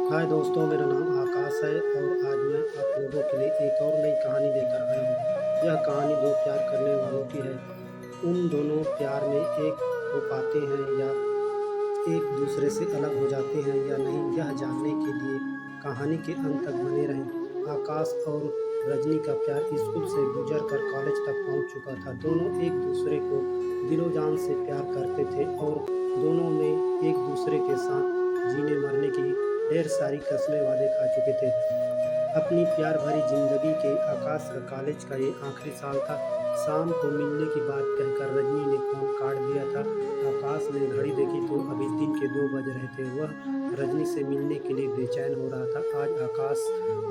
हाय दोस्तों, मेरा नाम आकाश है और आज मैं आप लोगों के लिए एक और नई कहानी लेकर आया हूँ। यह कहानी दो प्यार करने वालों की है। उन दोनों प्यार में एक हो पाते हैं या एक दूसरे से अलग हो जाते हैं या नहीं, यह जानने के लिए कहानी के अंत तक बने रहें। आकाश और रजनी का प्यार स्कूल से गुजरकर कॉलेज तक पहुंच चुका था। दोनों एक दूसरे को दिलो जान से प्यार करते थे और दोनों में एक दूसरे के साथ जीने मरने की ढेर सारी कस्में वादे खा चुके थे। अपनी प्यार भरी जिंदगी के आकाश का कॉलेज का ये आखिरी साल था। शाम को मिलने की बात कहकर रजनी ने फोन काट दिया था। आकाश ने घड़ी देखी तो अभी दिन के 2 बज रहे थे। वह रजनी से मिलने के लिए बेचैन हो रहा था। आज आकाश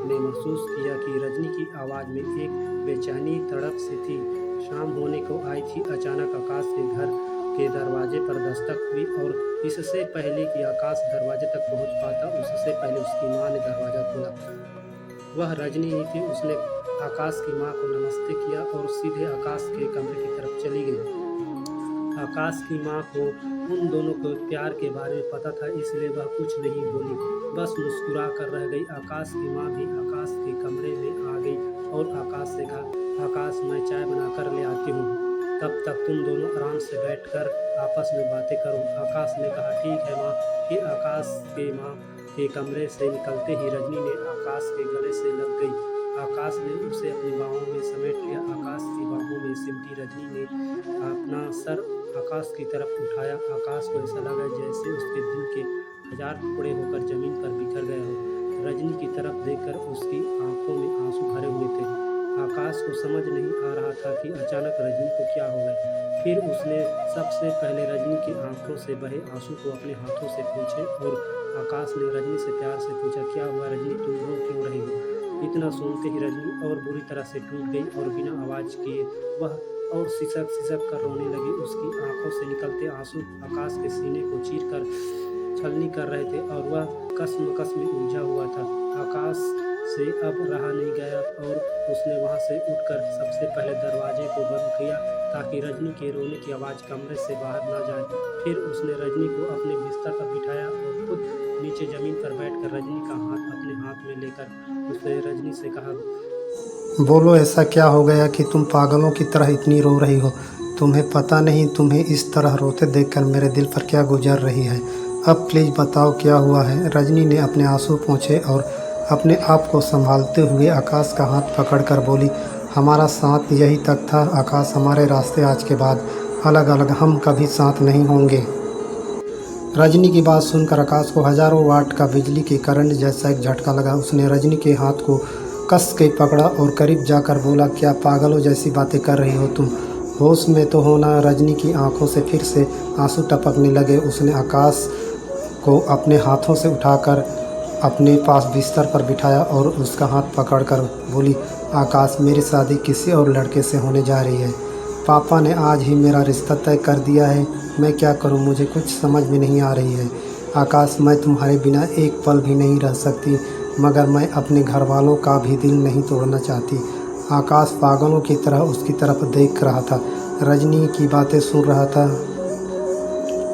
ने महसूस किया कि रजनी की आवाज़ में एक बेचैनी तड़प सी थी। शाम होने को आई थी। अचानक आकाश के घर के दरवाजे पर दस्तक हुई और इससे पहले कि आकाश दरवाजे तक पहुंच पाता, उससे पहले उसकी माँ ने दरवाज़ा खोला। वह रजनी ही थी। उसने आकाश की माँ को नमस्ते किया और सीधे आकाश के कमरे की तरफ चली गई। आकाश की माँ को उन दोनों को प्यार के बारे में पता था, इसलिए वह कुछ नहीं बोली, बस मुस्कुरा कर रह गई। आकाश की माँ भी आकाश के कमरे में आ गई और आकाश से कहा, आकाश मैं चाय बनाकर ले आती हूँ, तब तक तुम दोनों आराम से बैठकर आपस में बातें करो। आकाश ने कहा, ठीक है माँ। फिर आकाश के माँ के कमरे से निकलते ही रजनी ने आकाश के गले से लग गई। आकाश ने उसे अपनी बाहों में समेट लिया। आकाश की बाहों में सिमटी रजनी ने अपना सर आकाश की तरफ उठाया। आकाश को ऐसा लगा जैसे उसके दिल के 1000 टुकड़े होकर जमीन पर बिखर गए हो। रजनी की तरफ देखकर उसकी आंखों में आंसू भरे हुए थे। आकाश को समझ नहीं आ रहा था कि अचानक रजनी को क्या हो गया। फिर उसने सबसे पहले रजनी की आंखों से बहे आंसू को अपने हाथों से पोंछे और आकाश ने रजनी से प्यार से पूछा, क्या हुआ रजनी, तुम रो क्यों रही हो? इतना सुनते ही रजनी और बुरी तरह से टूट गई और बिना आवाज किए वह और सिसक सिसक कर रोने लगी। उसकी आंखों से निकलते आंसू आकाश के सीने को चीर कर छलनी कर रहे थे और वह कसमकस में उलझा हुआ था। आकाश से अब रहा नहीं गया और उसने वहां से उठकर सबसे पहले दरवाजे को बंद किया ताकि रजनी के रोने की आवाज़ कमरे से बाहर ना जाए। फिर उसने रजनी को अपने बिस्तर पर बिठाया और खुद नीचे जमीन पर बैठकर रजनी का हाथ अपने हाथ में लेकर उसने रजनी से कहा, बोलो ऐसा क्या हो गया कि तुम पागलों की तरह इतनी रो रही हो? तुम्हें पता नहीं तुम्हें इस तरह रोते देखकर मेरे दिल पर क्या गुजर रही है। अब प्लीज़ बताओ क्या हुआ है। रजनी ने अपने आंसू पोंछे और अपने आप को संभालते हुए आकाश का हाथ पकड़कर बोली, हमारा साथ यही तक था आकाश, हमारे रास्ते आज के बाद अलग अलग, हम कभी साथ नहीं होंगे। रजनी की बात सुनकर आकाश को हजारों वाट का बिजली के करंट जैसा एक झटका लगा। उसने रजनी के हाथ को कस के पकड़ा और करीब जाकर बोला, क्या पागलों जैसी बातें कर रही हो तुम? होश में तो होना। रजनी की आंखों से फिर से आंसू टपकने लगे। उसने आकाश को अपने हाथों से उठाकर अपने पास बिस्तर पर बिठाया और उसका हाथ पकड़कर बोली, आकाश, मेरी शादी किसी और लड़के से होने जा रही है। पापा ने आज ही मेरा रिश्ता तय कर दिया है। मैं क्या करूं, मुझे कुछ समझ में नहीं आ रही है। आकाश, मैं तुम्हारे बिना एक पल भी नहीं रह सकती, मगर मैं अपने घर वालों का भी दिल नहीं तोड़ना चाहती। आकाश पागलों की तरह उसकी तरफ देख रहा था, रजनी की बातें सुन रहा था।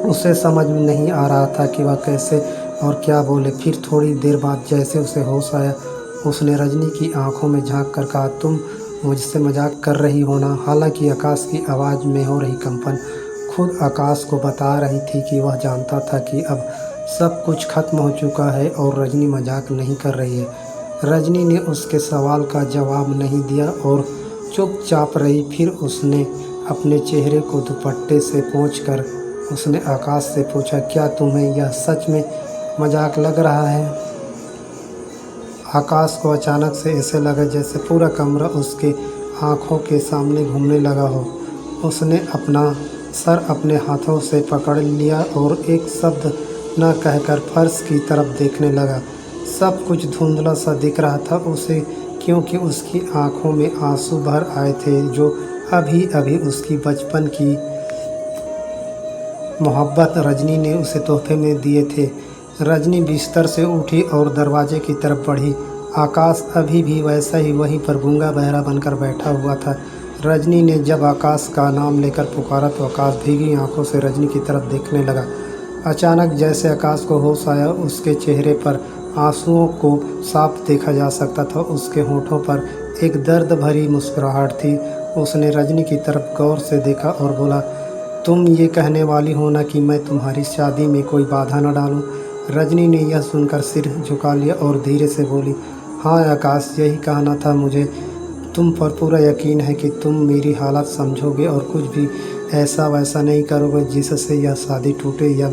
उसे समझ में नहीं आ रहा था कि वह कैसे और क्या बोले। फिर थोड़ी देर बाद जैसे उसे होश आया, उसने रजनी की आंखों में झांक कर कहा, तुम मुझसे मजाक कर रही हो ना? हालांकि आकाश की आवाज़ में हो रही कंपन खुद आकाश को बता रही थी कि वह जानता था कि अब सब कुछ खत्म हो चुका है और रजनी मजाक नहीं कर रही है। रजनी ने उसके सवाल का जवाब नहीं दिया और चुपचाप रही। फिर उसने अपने चेहरे को दुपट्टे से पोंछकर उसने आकाश से पूछा, क्या तुम्हें यह सच में मजाक लग रहा है? आकाश को अचानक से ऐसे लगा जैसे पूरा कमरा उसके आँखों के सामने घूमने लगा हो। उसने अपना सर अपने हाथों से पकड़ लिया और एक शब्द न कहकर फर्श की तरफ देखने लगा। सब कुछ धुंधला सा दिख रहा था उसे, क्योंकि उसकी आंखों में आंसू भर आए थे जो अभी अभी उसकी बचपन की मोहब्बत रजनी ने उसे तोहफे में दिए थे। रजनी बिस्तर से उठी और दरवाजे की तरफ बढ़ी। आकाश अभी भी वैसा ही वहीं पर गूंगा बहरा बनकर बैठा हुआ था। रजनी ने जब आकाश का नाम लेकर पुकारा तो आकाश भीगी आंखों से रजनी की तरफ देखने लगा। अचानक जैसे आकाश को होश आया, उसके चेहरे पर आंसुओं को साफ देखा जा सकता था। उसके होठों पर एक दर्द भरी मुस्कुराहट थी। उसने रजनी की तरफ गौर से देखा और बोला, तुम ये कहने वाली हो ना कि मैं तुम्हारी शादी में कोई बाधा न डालूं? रजनी ने यह सुनकर सिर झुका लिया और धीरे से बोली, हाँ आकाश, यही कहना था मुझे। तुम पर पूरा यकीन है कि तुम मेरी हालत समझोगे और कुछ भी ऐसा वैसा नहीं करोगे जिससे यह शादी टूटे या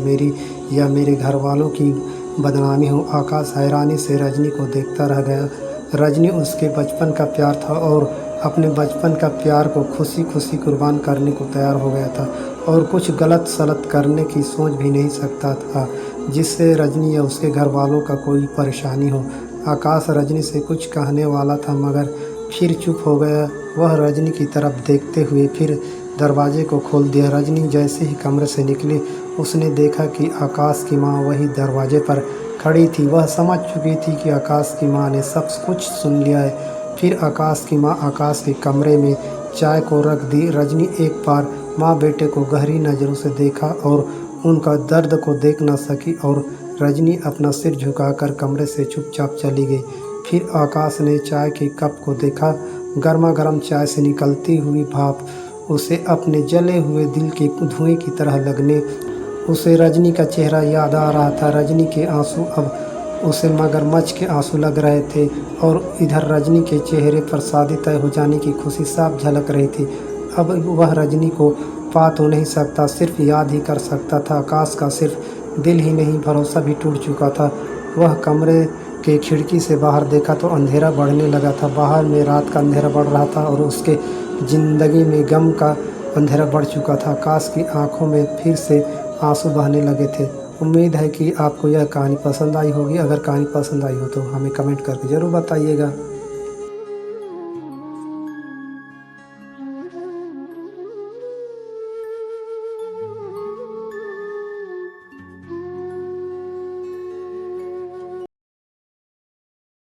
मेरे घर वालों की बदनामी हो। आकाश हैरानी से रजनी को देखता रह गया। रजनी उसके बचपन का प्यार था और अपने बचपन का प्यार को खुशी खुशी कुर्बान करने को तैयार हो गया था और कुछ गलत सलत करने की सोच भी नहीं सकता था जिससे रजनी या उसके घर वालों का कोई परेशानी हो। आकाश रजनी से कुछ कहने वाला था मगर फिर चुप हो गया। वह रजनी की तरफ देखते हुए फिर दरवाजे को खोल दिया। रजनी जैसे ही कमरे से निकली उसने देखा कि आकाश की माँ वही दरवाजे पर खड़ी थी। वह समझ चुकी थी कि आकाश की माँ ने सब कुछ सुन लिया है। फिर आकाश की माँ आकाश के कमरे में चाय को रख दी। रजनी एक बार माँ बेटे को गहरी नज़रों से देखा और उनका दर्द को देख न सकी और रजनी अपना सिर झुकाकर कमरे से चुपचाप चली गई। फिर आकाश ने चाय के कप को देखा। गर्मा गर्म चाय से निकलती हुई भाप उसे अपने जले हुए दिल के धुएं की तरह लगने। उसे रजनी का चेहरा याद आ रहा था। रजनी के आंसू अब उसे मगरमच्छ के आंसू लग रहे थे और इधर रजनी के चेहरे पर शादी तय हो जाने की खुशी साफ झलक रही थी। अब वह रजनी को पा तो नहीं सकता, सिर्फ याद ही कर सकता था। आकाश का सिर्फ दिल ही नहीं भरोसा भी टूट चुका था। वह कमरे के खिड़की से बाहर देखा तो अंधेरा बढ़ने लगा था। बाहर में रात का अंधेरा बढ़ रहा था और उसके ज़िंदगी में गम का अंधेरा बढ़ चुका था। आकाश की आंखों में फिर से आंसू बहने लगे थे। उम्मीद है कि आपको यह कहानी पसंद आई होगी। अगर कहानी पसंद आई हो तो हमें कमेंट करके ज़रूर बताइएगा।